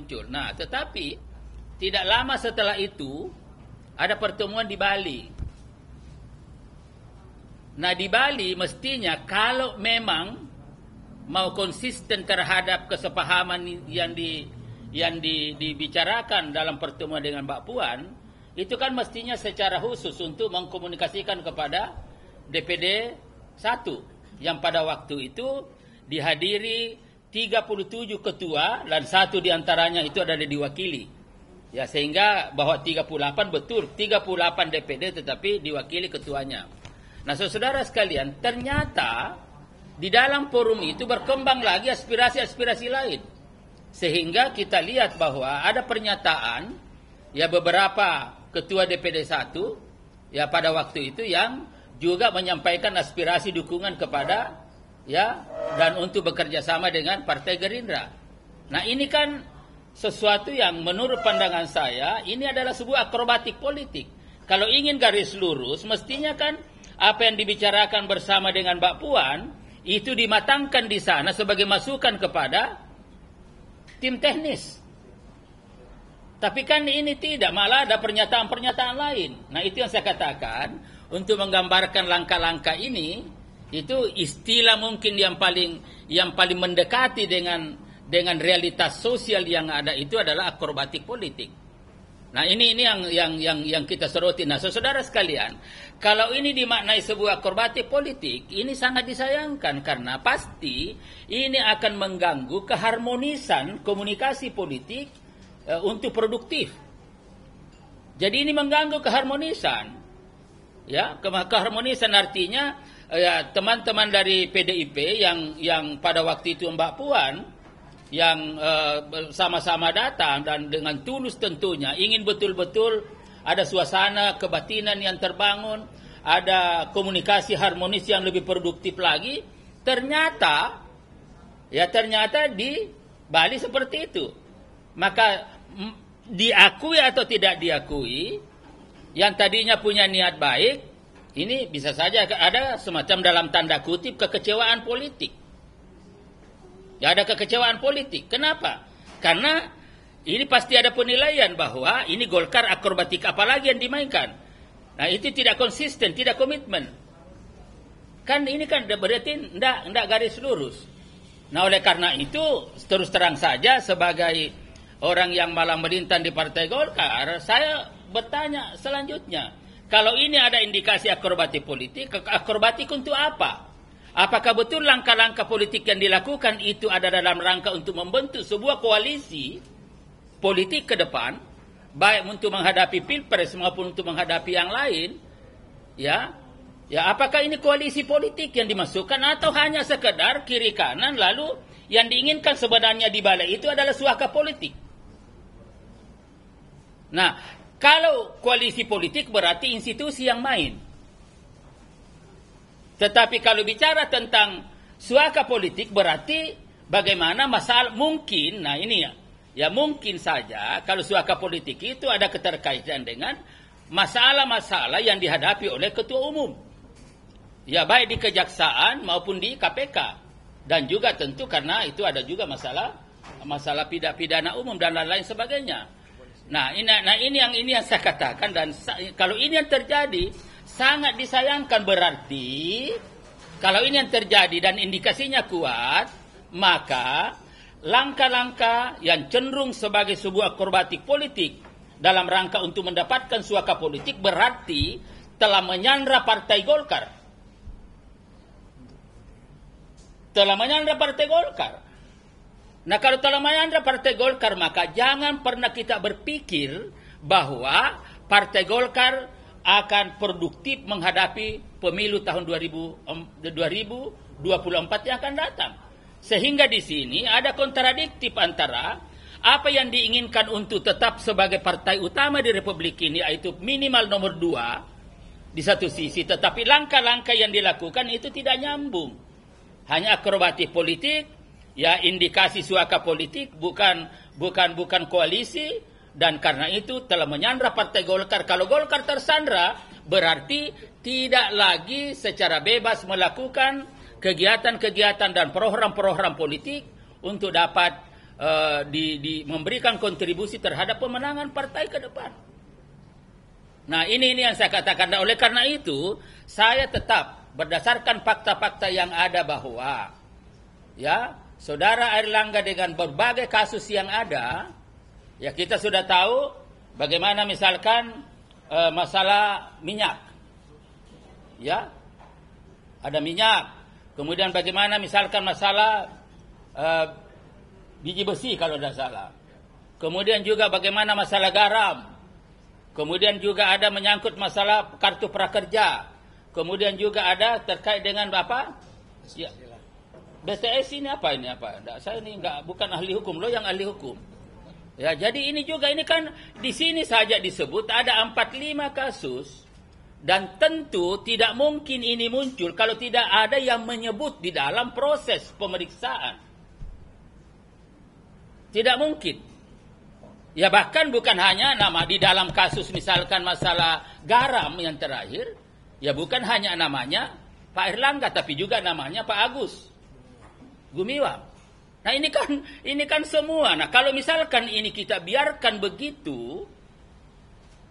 muncul. Nah, tetapi tidak lama setelah itu ada pertemuan di Bali. Nah, di Bali mestinya kalau memang mau konsisten terhadap kesepahaman yang dibicarakan dalam pertemuan dengan Mbak Puan, itu kan mestinya secara khusus untuk mengkomunikasikan kepada DPD 1 yang pada waktu itu dihadiri 37 ketua dan satu diantaranya itu adalah diwakili. Ya, sehingga bahwa 38 betul 38 DPD tetapi diwakili ketuanya. Nah, saudara sekalian, ternyata di dalam forum itu berkembang lagi aspirasi-aspirasi lain. Sehingga kita lihat bahwa ada pernyataan ya beberapa ketua DPD 1 ya pada waktu itu yang juga menyampaikan aspirasi dukungan kepada ya dan untuk bekerja sama dengan Partai Gerindra. Nah, ini kan sesuatu yang menurut pandangan saya ini adalah sebuah akrobatik politik. Kalau ingin garis lurus, mestinya kan apa yang dibicarakan bersama dengan Mbak Puan itu dimatangkan di sana sebagai masukan kepada tim teknis. Tapi kan ini tidak, malah ada pernyataan-pernyataan lain. Nah, itu yang saya katakan, untuk menggambarkan langkah-langkah ini, itu istilah mungkin yang paling mendekati dengan realitas sosial yang ada itu adalah akrobatik politik. Nah, ini yang kita soroti. Nah, saudara sekalian, kalau ini dimaknai sebuah akrobatik politik, ini sangat disayangkan karena pasti ini akan mengganggu keharmonisan komunikasi politik untuk produktif. Jadi ini mengganggu keharmonisan. Ya, keharmonisan artinya ya, teman-teman dari PDIP yang pada waktu itu Mbak Puan yang sama-sama datang dan dengan tulus tentunya ingin betul-betul ada suasana kebatinan yang terbangun, ada komunikasi harmonis yang lebih produktif lagi. Ternyata di Bali seperti itu. Maka diakui atau tidak diakui, yang tadinya punya niat baik, ini bisa saja ada semacam dalam tanda kutip kekecewaan politik. Ya, ada kekecewaan politik. Kenapa? Karena ini pasti ada penilaian bahwa ini Golkar akrobatik apalagi yang dimainkan. Nah, itu tidak konsisten, tidak komitmen. Kan ini kan berarti enggak garis lurus. Nah, oleh karena itu terus terang saja sebagai orang yang malah melintang di Partai Golkar, saya bertanya selanjutnya, kalau ini ada indikasi akrobatik politik, akrobatik untuk apa? Apakah betul langkah-langkah politik yang dilakukan itu ada dalam rangka untuk membentuk sebuah koalisi politik ke depan, baik untuk menghadapi Pilpres maupun untuk menghadapi yang lain? Ya, apakah ini koalisi politik yang dimasukkan atau hanya sekedar kiri kanan lalu yang diinginkan sebenarnya di balik itu adalah suaka politik? Nah, kalau koalisi politik berarti institusi yang main. Tetapi kalau bicara tentang suaka politik berarti bagaimana masalah mungkin, nah ini ya mungkin saja kalau suaka politik itu ada keterkaitan dengan masalah-masalah yang dihadapi oleh ketua umum. Ya, baik di kejaksaan maupun di KPK. Dan juga tentu karena itu ada juga masalah pidana umum dan lain-lain sebagainya. Nah, ini yang saya katakan, dan kalau ini yang terjadi sangat disayangkan. Berarti kalau ini yang terjadi dan indikasinya kuat, maka langkah-langkah yang cenderung sebagai sebuah akrobatik politik dalam rangka untuk mendapatkan suaka politik berarti telah menyandra Partai Golkar. Telah menyandra Partai Golkar. Nah, kalau telah menyandra Partai Golkar, maka jangan pernah kita berpikir bahwa Partai Golkar akan produktif menghadapi pemilu tahun 2024 yang akan datang. Sehingga di sini ada kontradiktif antara apa yang diinginkan untuk tetap sebagai partai utama di Republik ini, yaitu minimal nomor 2 di satu sisi, tetapi langkah-langkah yang dilakukan itu tidak nyambung. Hanya akrobatik politik, ya indikasi suaka politik, bukan koalisi. Dan karena itu telah menyandra Partai Golkar. Kalau Golkar tersandra, berarti tidak lagi secara bebas melakukan kegiatan-kegiatan dan program-program politik untuk dapat memberikan kontribusi terhadap pemenangan partai ke depan. Nah, ini yang saya katakan. Oleh karena itu, saya tetap berdasarkan fakta-fakta yang ada bahwa ya, Saudara Airlangga dengan berbagai kasus yang ada, ya kita sudah tahu bagaimana misalkan masalah minyak. Ya. Ada minyak. Kemudian bagaimana misalkan masalah biji besi kalau tidak salah. Kemudian juga bagaimana masalah garam. Kemudian juga ada menyangkut masalah kartu prakerja. Kemudian juga ada terkait dengan apa? Ya. BTS ini apa? Saya ini bukan ahli hukum, lo yang ahli hukum. Ya, jadi ini kan di sini saja disebut ada 45 kasus dan tentu tidak mungkin ini muncul kalau tidak ada yang menyebut di dalam proses pemeriksaan. Tidak mungkin. Ya bahkan bukan hanya nama di dalam kasus misalkan masalah garam yang terakhir, ya bukan hanya namanya Pak Airlangga tapi juga namanya Pak Agus Gumiwang. Nah ini kan semua. Nah kalau misalkan ini kita biarkan begitu,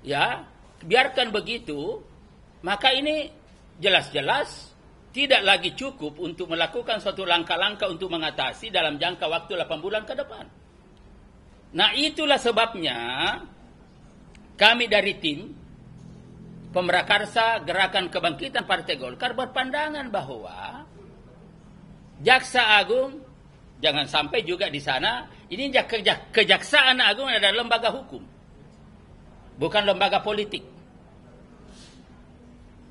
ya biarkan begitu, maka ini jelas-jelas tidak lagi cukup untuk melakukan suatu langkah-langkah untuk mengatasi dalam jangka waktu 8 bulan ke depan. Nah itulah sebabnya kami dari tim Pemrakarsa Gerakan Kebangkitan Partai Golkar berpandangan bahwa Jaksa Agung jangan sampai juga di sana ini Kejaksaan Agung adalah lembaga hukum, bukan lembaga politik.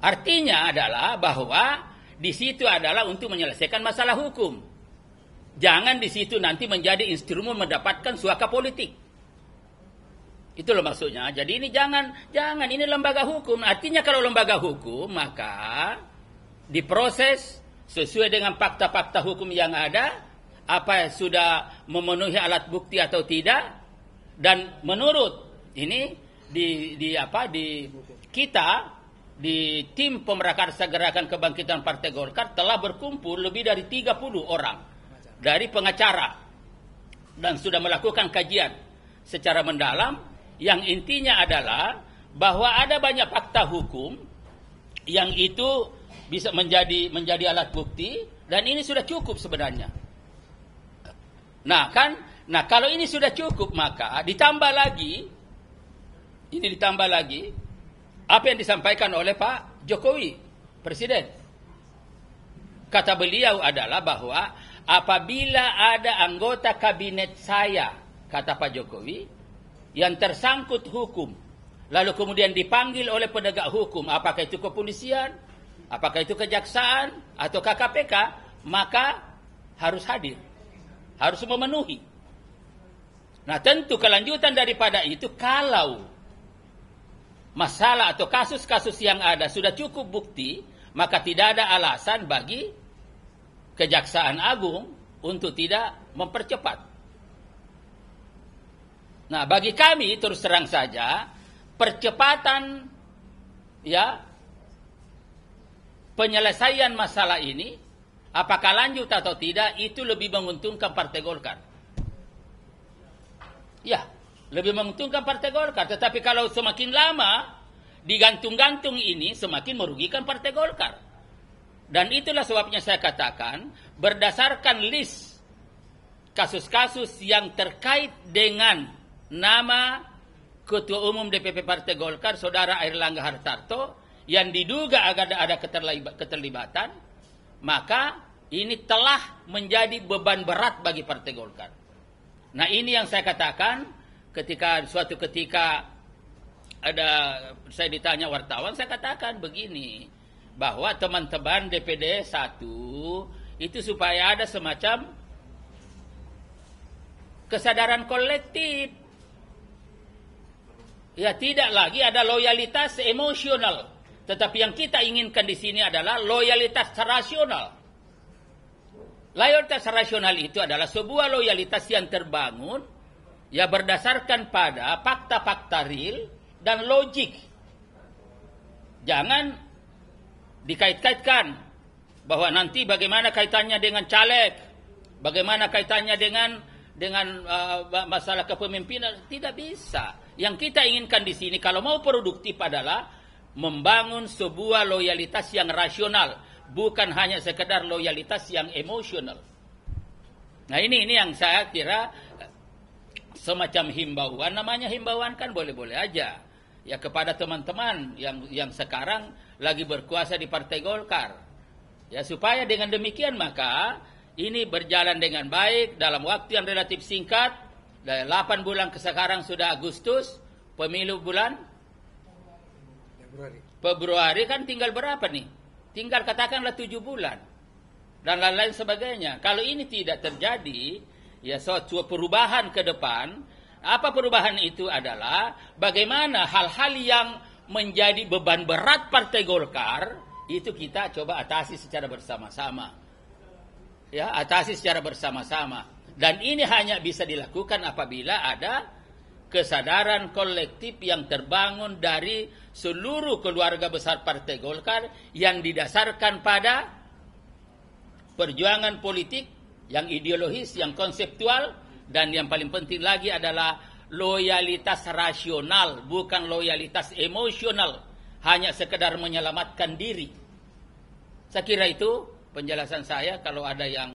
Artinya adalah bahwa di situ adalah untuk menyelesaikan masalah hukum. Jangan di situ nanti menjadi instrumen mendapatkan suaka politik. Itulah maksudnya. Jadi ini jangan ini lembaga hukum. Artinya kalau lembaga hukum maka diproses sesuai dengan fakta-fakta hukum yang ada, apa sudah memenuhi alat bukti atau tidak, dan menurut ini kita di tim Pemrakarsa Gerakan Kebangkitan Partai Golkar telah berkumpul lebih dari 30 orang dari pengacara dan sudah melakukan kajian secara mendalam yang intinya adalah bahwa ada banyak fakta hukum yang itu bisa menjadi alat bukti dan ini sudah cukup sebenarnya. Nah kalau ini sudah cukup maka ditambah lagi apa yang disampaikan oleh Pak Jokowi, Presiden. Kata beliau adalah bahwa apabila ada anggota kabinet saya, kata Pak Jokowi, yang tersangkut hukum, lalu kemudian dipanggil oleh penegak hukum, apakah itu kepolisian, apakah itu kejaksaan, atau KPK, maka harus hadir, harus memenuhi. Nah tentu kelanjutan daripada itu, kalau masalah atau kasus-kasus yang ada sudah cukup bukti, maka tidak ada alasan bagi Kejaksaan Agung untuk tidak mempercepat. Nah, bagi kami terus terang saja percepatan ya penyelesaian masalah ini apakah lanjut atau tidak itu lebih menguntungkan Partai Golkar. Ya, lebih menguntungkan Partai Golkar, tetapi kalau semakin lama digantung-gantung ini semakin merugikan Partai Golkar. Dan itulah sebabnya saya katakan berdasarkan list kasus-kasus yang terkait dengan nama Ketua Umum DPP Partai Golkar, Saudara Airlangga Hartarto, yang diduga ada keterlibatan, maka ini telah menjadi beban berat bagi Partai Golkar. Nah ini yang saya katakan suatu ketika saya ditanya wartawan, saya katakan begini, bahwa teman-teman DPD 1 itu supaya ada semacam kesadaran kolektif. Ya tidak lagi ada loyalitas emosional, tetapi yang kita inginkan di sini adalah loyalitas rasional. Loyalitas rasional itu adalah sebuah loyalitas yang terbangun ya berdasarkan pada fakta-fakta real dan logik. Jangan dikait-kaitkan bahwa nanti bagaimana kaitannya dengan caleg, bagaimana kaitannya masalah kepemimpinan. Tidak bisa. Yang kita inginkan di sini kalau mau produktif adalah membangun sebuah loyalitas yang rasional, bukan hanya sekedar loyalitas yang emosional. Nah ini yang saya kira semacam himbauan. Namanya himbauan kan boleh-boleh aja ya kepada teman-teman yang sekarang lagi berkuasa di Partai Golkar. Ya supaya dengan demikian maka ini berjalan dengan baik dalam waktu yang relatif singkat. Dari 8 bulan ke sekarang sudah Agustus, pemilu bulan Februari kan tinggal berapa nih? Tinggal katakanlah 7 bulan. Dan lain-lain sebagainya. Kalau ini tidak terjadi, ya suatu perubahan ke depan, apa perubahan itu adalah bagaimana hal-hal yang menjadi beban berat Partai Golkar, itu kita coba atasi secara bersama-sama. Ya, atasi secara bersama-sama. Dan ini hanya bisa dilakukan apabila ada kesadaran kolektif yang terbangun dari seluruh keluarga besar Partai Golkar yang didasarkan pada perjuangan politik yang ideologis, yang konseptual, dan yang paling penting lagi adalah loyalitas rasional, bukan loyalitas emosional, hanya sekedar menyelamatkan diri. Saya kira itu penjelasan saya. Kalau ada yang